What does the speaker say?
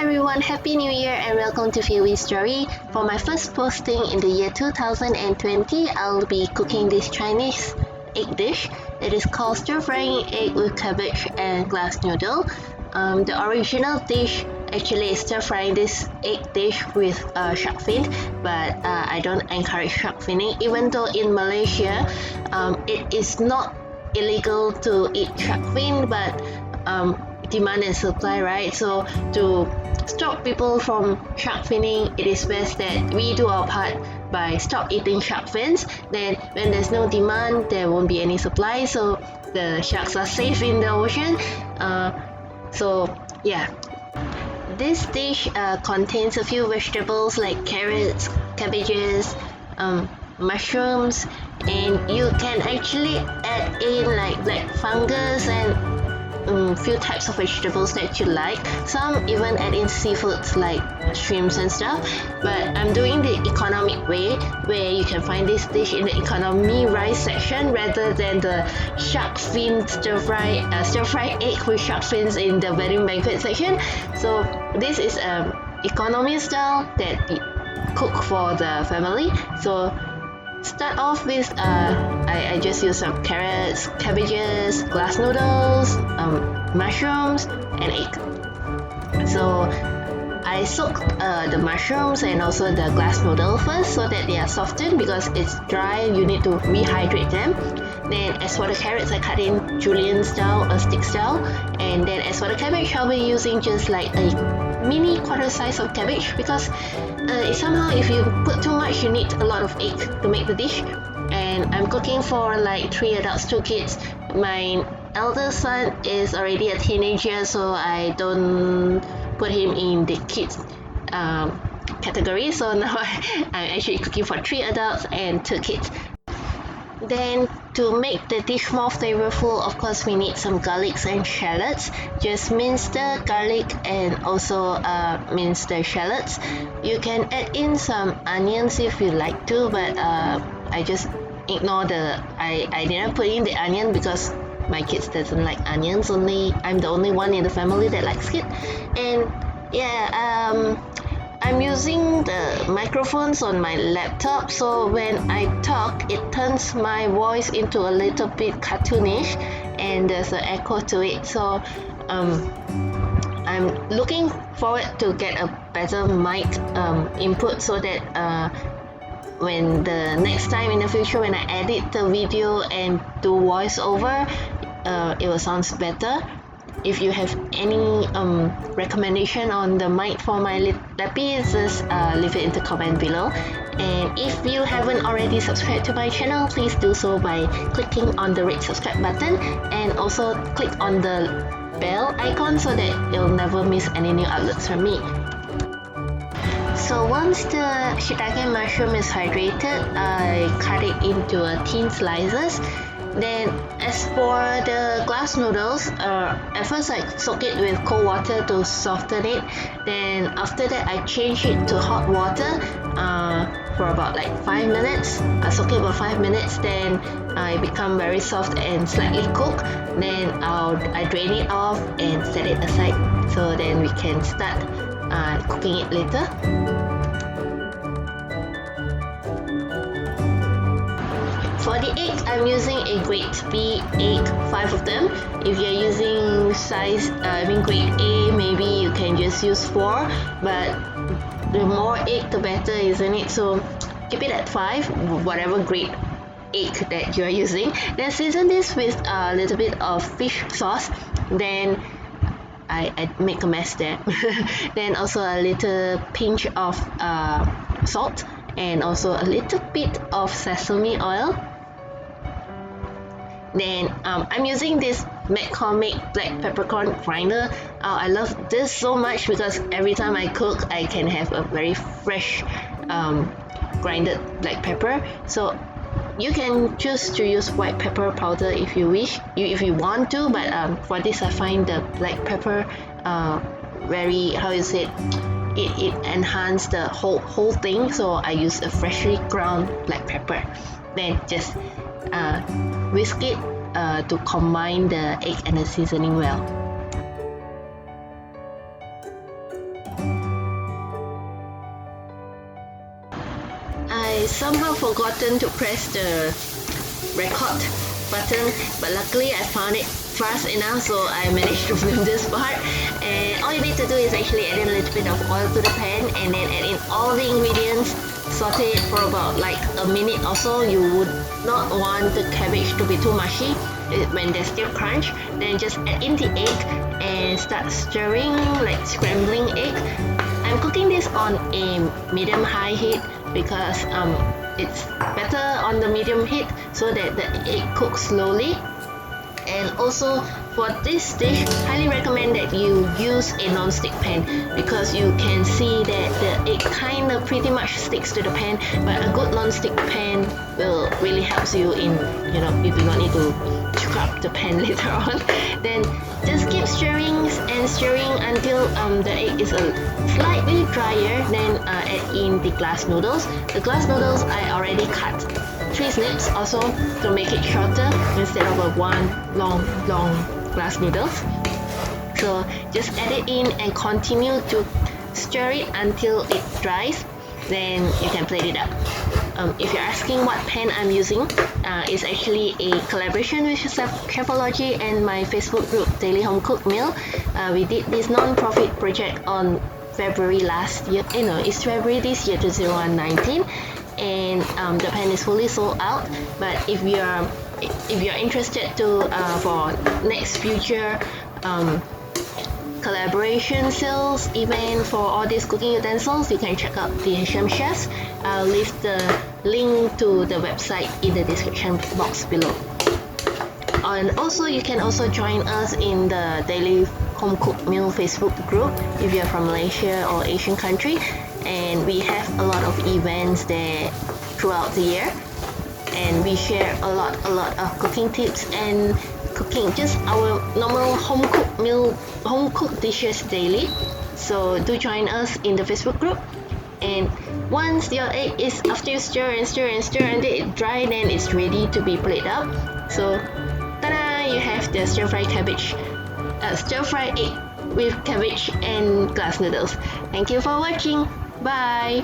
everyone, Happy New Year and welcome to Philviestory. For my first posting in the year 2020, I'll be cooking this Chinese egg dish. It is called stir-frying egg with cabbage and glass noodle. The original dish actually is stir-frying this egg dish with shark fin, but I don't encourage shark finning, even though in Malaysia it is not illegal to eat shark fin, but demand and supply, right? So to stop people from shark finning, it is best that we do our part by stop eating shark fins. Then when there's no demand, there won't be any supply, so the sharks are safe in the ocean. So yeah, this dish contains a few vegetables like carrots, cabbages, mushrooms, and you can actually add in like black fungus and few types of vegetables that you like. Some even add in seafoods like shrimps and stuff, but I'm doing the economic way, where you can find this dish in the economy rice section rather than the shark fin stir-fry egg with shark fins in the wedding banquet section. So this is economy style that you cook for the family. So start off with I just use some carrots, cabbages, glass noodles, mushrooms and egg. So I soak the mushrooms and also the glass noodle first so that they are softened, because it's dry, you need to rehydrate them. Then as for the carrots, I cut in julienne style or stick style, and then as for the cabbage, I'll be using just like a mini quarter size of cabbage, because somehow if you put too much, you need a lot of egg to make the dish. And I'm cooking for like 3 adults, 2 kids. My elder son is already a teenager, so I don't put him in the kids category. So now I'm actually cooking for 3 adults and 2 kids. Then to make the dish more flavorful, of course we need some garlics and shallots. Just mince the garlic and also mince the shallots. You can add in some onions if you like to, but I just ignore I didn't put in the onion because my kids doesn't like onions. I'm the only one in the family that likes it. And yeah, I'm using the microphones on my laptop, so when I talk, it turns my voice into a little bit cartoonish and there's an echo to it. So I'm looking forward to get a better mic input, so that when the next time in the future when I edit the video and do voiceover, it will sound better. If you have any recommendation on the mic for my lappy, just leave it in the comment below. And if you haven't already subscribed to my channel, please do so by clicking on the red subscribe button, and also click on the bell icon so that you'll never miss any new uploads from me. So once the shiitake mushroom is hydrated, I cut it into thin slices. Then as for the glass noodles, at first I soak it with cold water to soften it. Then after that I change it to hot water for about like 5 minutes. I soak it for 5 minutes, then it become very soft and slightly cooked. Then I drain it off and set it aside, so then we can start cooking it later. For the egg, I'm using a grade B egg, 5 of them. If you're using grade A, maybe you can just use 4, but the more egg the better, isn't it? So keep it at 5, whatever grade egg that you're using. Then season this with a little bit of fish sauce. Then I make a mess there. Then also a little pinch of salt, and also a little bit of sesame oil. Then I'm using this McCormick Black Pepper Corn grinder. I love this so much because every time I cook, I can have a very fresh grinded black pepper. So you can choose to use white pepper powder if you wish, if you want to, but for this I find the black pepper very, how you say it enhances the whole thing. So I use a freshly ground black pepper. Then just whisk it to combine the egg and the seasoning well. somehow forgotten to press the record button, but luckily I found it fast enough, so I managed to film this part. And all you need to do is actually add in a little bit of oil to the pan, and then add in all the ingredients, saute it for about like a minute or so. You would not want the cabbage to be too mushy when there's still crunch. Then just add in the egg and start stirring, like scrambling egg. I'm cooking this on a medium-high heat because it's better on the medium heat so that the egg cooks slowly. And also for this dish, highly recommend that you use a non-stick pan because you can see that the egg kind of pretty much sticks to the pan, but a good non-stick pan will really helps you in, you know, you do not need to scrub the pan later on. Then just keep stirring and stirring until the egg is slightly drier. Then add in the glass noodles. The glass noodles I already cut 3 snips also to make it shorter instead of a one long glass noodles. So just add it in and continue to stir it until it dries. Then you can plate it up. If you're asking what pan I'm using, it's actually a collaboration with Chefology and my Facebook group Daily Home Cooked Meal. We did this non-profit project on February last year. It's February this year, 2019. And the pan is fully sold out. But if you're interested to for next future collaboration sales event for all these cooking utensils, you can check out the Asian Chefs. I'll leave the link to the website in the description box below. And also you can also join us in the Daily Home Cooked Meal Facebook group if you're from Malaysia or Asian country. And we have a lot of events there throughout the year, and we share a lot of cooking tips and cooking just our normal home cooked dishes daily. So do join us in the Facebook group. And once your egg is, after you stir until it dry, then it's ready to be plated up. So ta-da, you have the stir-fry egg with cabbage and glass noodles. Thank you for watching. Bye.